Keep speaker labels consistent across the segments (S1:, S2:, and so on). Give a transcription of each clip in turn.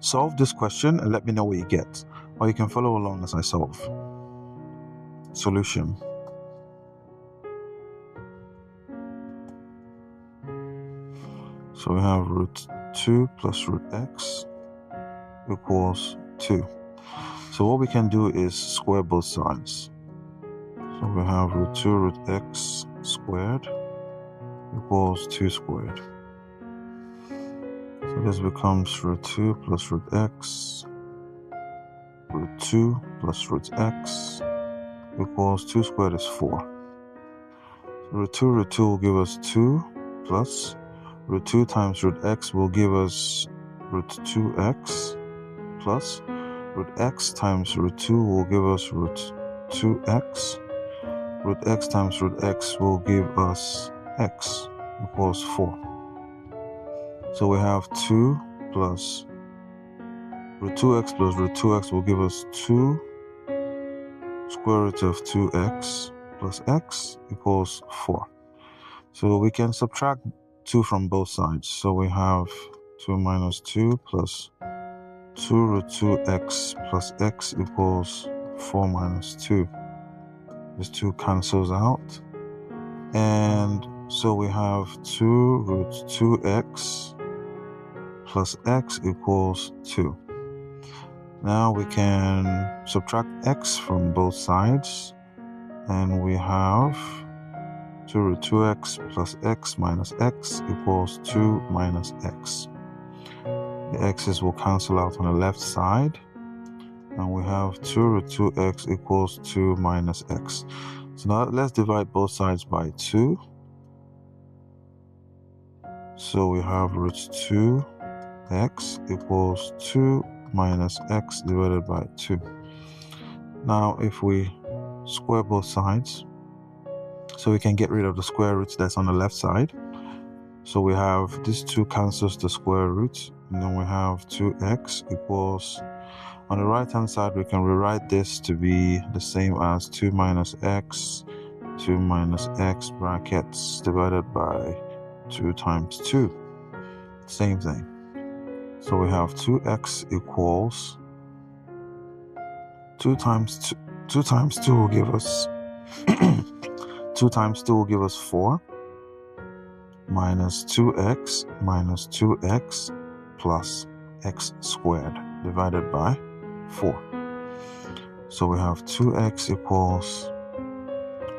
S1: Solve this question and let me know what you get, or you can follow along as I solve. Solution. So we have root 2 plus root x equals 2. So what we can do is square both sides. So we have root 2 root x squared equals 2 squared. So this becomes root 2 plus root x, root 2 plus root x equals 2 squared is 4. So root 2 will give us 2 plus root 2 times root x will give us root 2x plus root x times root 2 will give us root 2x. Root x times root x will give us x equals 4. So we have 2 plus root 2x plus root 2x will give us 2 square root of 2x plus x equals 4. So we can subtract 2 from both sides. So we have 2 minus 2 plus 2 root 2x plus x equals 4 minus 2. This 2 cancels out. And so we have 2 root 2x plus x equals 2. Now we can subtract x from both sides, and we have 2 root 2x plus x minus x equals 2 minus x. The x's will cancel out on the left side, and we have 2 root 2x equals 2 minus x. So now let's divide both sides by 2. So we have root 2x equals 2 minus x divided by 2. Now if we square both sides, so we can get rid of the square root that's on the left side. So we have this 2 cancels the square root, and then we have 2x equals, on the right hand side we can rewrite this to be the same as 2 minus x brackets divided by 2 times 2. Same thing. So we have 2x equals 2 times 2 will give us 2 times 2 will give us 4 minus 2x plus x squared divided by 4. So we have 2x equals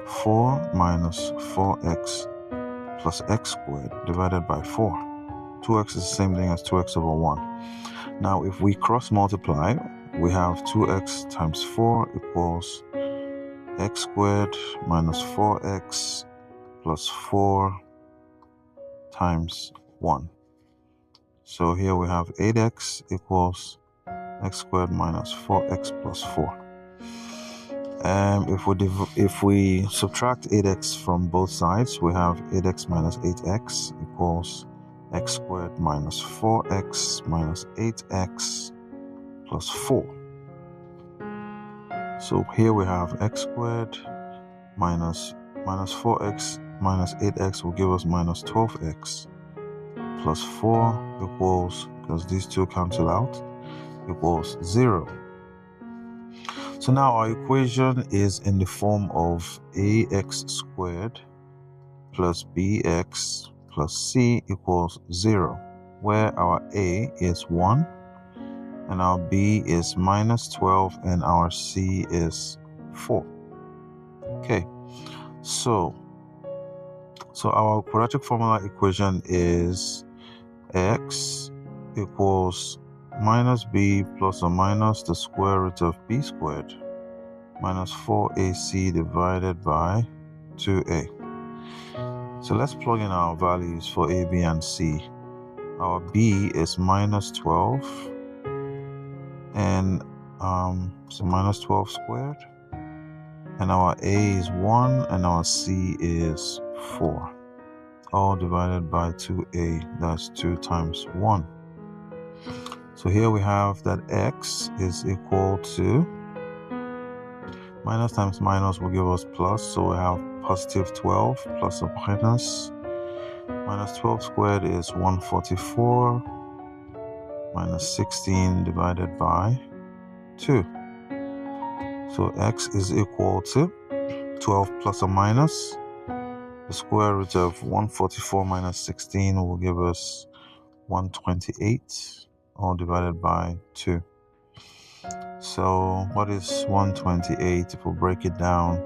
S1: 4 minus 4x plus x squared divided by 4. 2x is the same thing as 2x over 1. Now if we cross multiply, we have 2x times 4 equals x squared minus 4x plus 4 times 1. So here we have 8x equals x squared minus 4x plus 4. If we subtract 8x from both sides, we have 8x minus 8x equals x squared minus 4x minus 8x plus 4. So here we have x squared minus 4x minus 8x will give us minus 12x plus 4 equals, because these 2 cancel out, equals 0. So now our equation is in the form of ax squared plus bx plus c equals 0, where our a is 1 and our b is minus 12 and our c is 4. Okay, so our quadratic formula equation is x equals minus b plus or minus the square root of b squared minus 4ac divided by 2a. So let's plug in our values for a, b, and c. Our b is minus 12, and so minus 12 squared, and our a is 1 and our c is 4, all divided by 2a. That's 2 times 1. So here we have that x is equal to minus times minus will give us plus, so we have positive 12 plus or minus. Minus 12 squared is 144, minus 16 divided by 2. So x is equal to 12 plus or minus the square root of 144 minus 16 will give us 128, all divided by 2. So what is 128 if we break it down?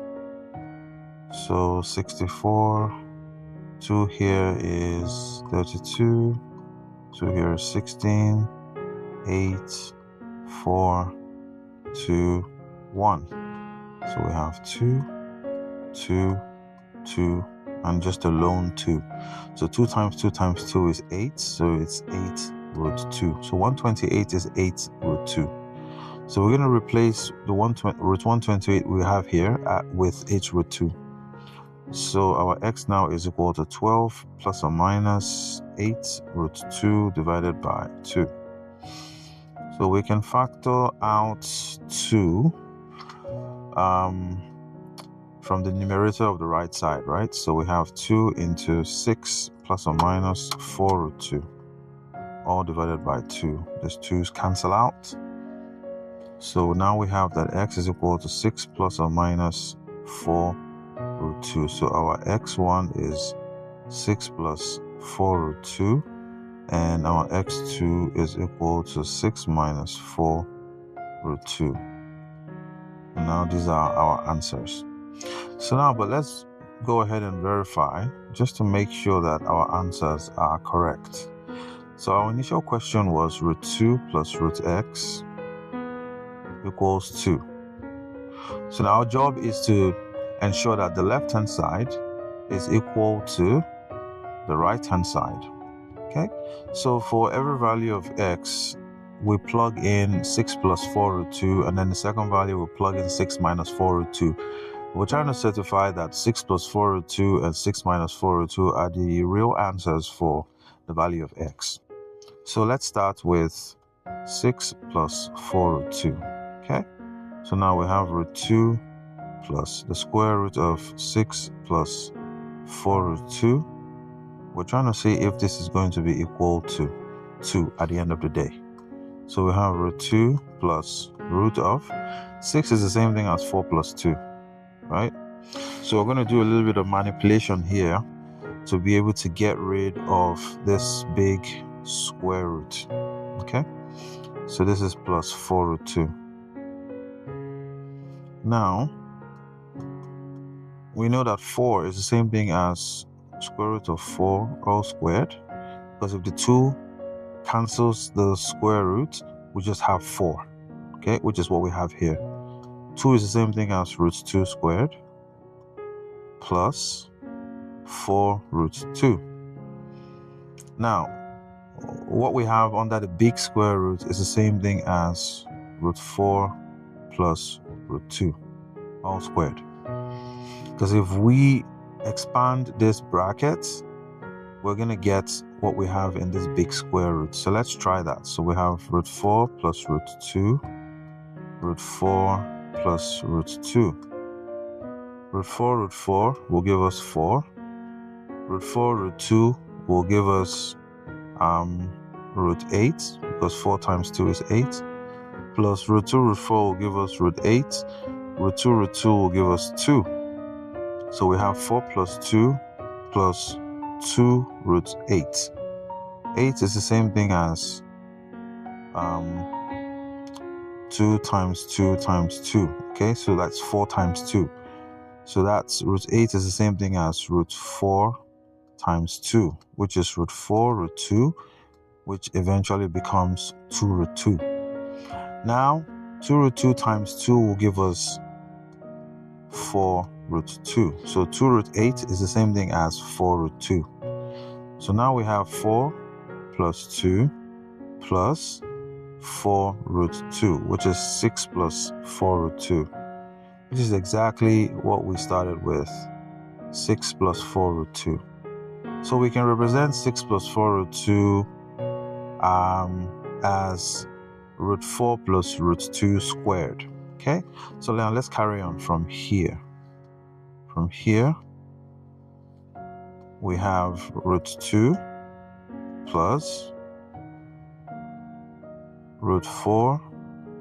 S1: So 64, 2 here is 32, 2 here is 16, 8, 4, 2, 1. So we have 2, 2, 2, and just a lone 2. So 2 times 2 times 2 is 8, so it's 8 root 2. So 128 is 8 root 2. So we're going to replace the root 128 we have here with 8 root 2. So our x now is equal to 12 plus or minus 8 root 2 divided by 2. So we can factor out 2 from the numerator of the right side, right? So we have 2 into 6 plus or minus 4 root 2, all divided by 2. These 2's cancel out. So now we have that x is equal to 6 plus or minus 4 root 2. So our x1 is 6 plus 4 root 2, and our x2 is equal to 6 minus 4 root 2. And now these are our answers. So now, but let's go ahead and verify just to make sure that our answers are correct. So our initial question was root 2 plus root x equals 2. So now our job is to ensure that the left-hand side is equal to the right-hand side. Okay, so for every value of x, we plug in 6 plus 4 root 2, and then the second value we plug in 6 minus 4 root 2. We're trying to certify that 6 plus 4 root 2 and 6 minus 4 root 2 are the real answers for the value of x. So let's start with 6 plus 4 root 2. Okay, so now we have root 2 plus the square root of 6 plus 4 root 2. We're trying to see if this is going to be equal to 2 at the end of the day. So we have root 2 plus root of 6 is the same thing as 4 plus 2, right? So we're going to do a little bit of manipulation here to be able to get rid of this big square root. Okay, so this is plus 4 root 2. Now we know that 4 is the same thing as square root of 4 all squared, because if the 2 cancels the square root, we just have 4, okay, which is what we have here. 2 is the same thing as root 2 squared plus 4 root 2. Now, what we have under the big square root is the same thing as root 4 plus root 2 all squared. Because if we expand this bracket, we're going to get what we have in this big square root. So let's try that. So we have root 4 plus root 2, root 4 plus root 2. Root 4 will give us 4. Root 4 root 2 will give us root 8, because 4 times 2 is 8. Plus root 2 root 4 will give us root 8. Root 2 root 2 will give us 2. So we have 4 plus 2 plus 2 root 8. 8 is the same thing as 2 times 2 times 2. Okay, so that's 4 times 2. So that's root 8 is the same thing as root 4 times 2, which is root 4 root 2, which eventually becomes 2 root 2. Now, 2 root 2 times 2 will give us 4 root 2. So 2 root 8 is the same thing as 4 root 2. So now we have 4 plus 2 plus 4 root 2, which is 6 plus 4 root 2, which is exactly what we started with, 6 plus 4 root 2. So we can represent 6 plus 4 root 2 as root 4 plus root 2 squared. Okay, so now let's carry on from here. From here, we have root 2 plus root 4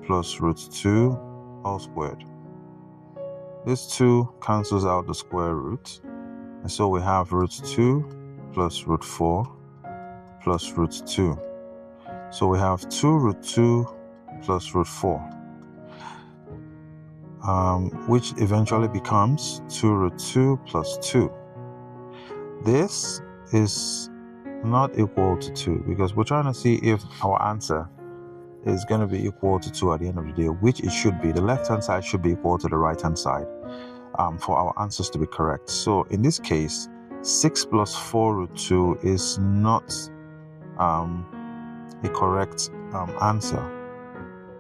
S1: plus root 2 all squared. This 2 cancels out the square root, and so we have root 2 plus root 4 plus root 2. So we have 2 root 2 plus root 4, which eventually becomes 2 root 2 plus 2. This is not equal to 2 because we're trying to see if our answer is going to be equal to 2 at the end of the day, which it should be. The left-hand side should be equal to the right-hand side for our answers to be correct. So in this case, 6 plus 4 root 2 is not a correct answer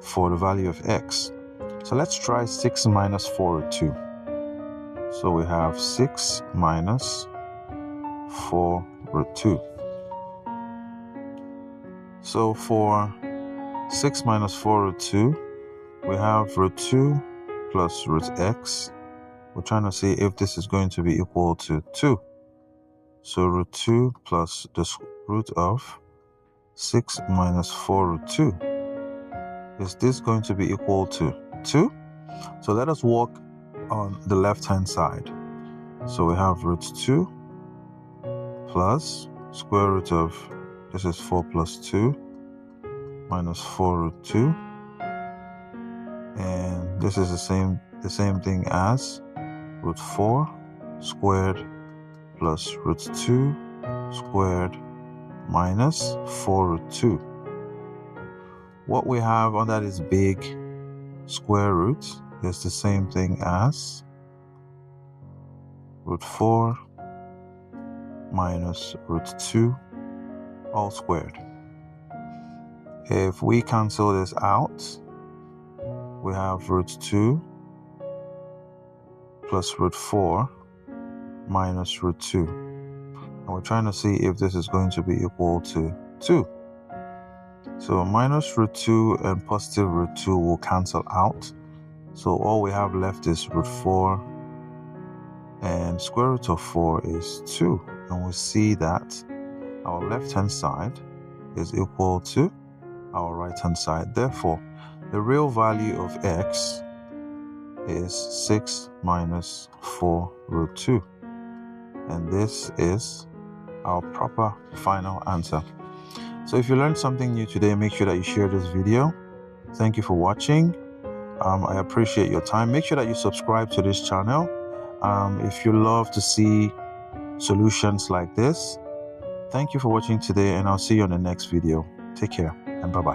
S1: for the value of x. So let's try 6 minus 4 root 2. So we have 6 minus 4 root 2. So for 6 minus 4 root 2, we have root 2 plus root x. We're trying to see if this is going to be equal to 2. So root 2 plus the root of 6 minus 4 root 2. Is this going to be equal to 2? So let us work on the left-hand side. So we have root 2 plus square root of, this is 4 plus 2, minus 4 root 2. And this is the same thing as root 4 squared plus root 2 squared minus 4 root 2. What we have under this big square root is the same thing as root 4 minus root 2 all squared. If we cancel this out, we have root 2 plus root 4 minus root 2. And we're trying to see if this is going to be equal to 2. So minus root 2 and positive root 2 will cancel out. So all we have left is root 4, and square root of 4 is 2. And we see that our left-hand side is equal to our right-hand side. Therefore, the real value of x is 6 minus 4 root 2. And this is our proper final answer. So if you learned something new today, make sure that you share this video. Thank you for watching. I appreciate your time. Make sure that you subscribe to this channel. If you love to see solutions like this. Thank you for watching today, and I'll see you on the next video. Take care and bye-bye.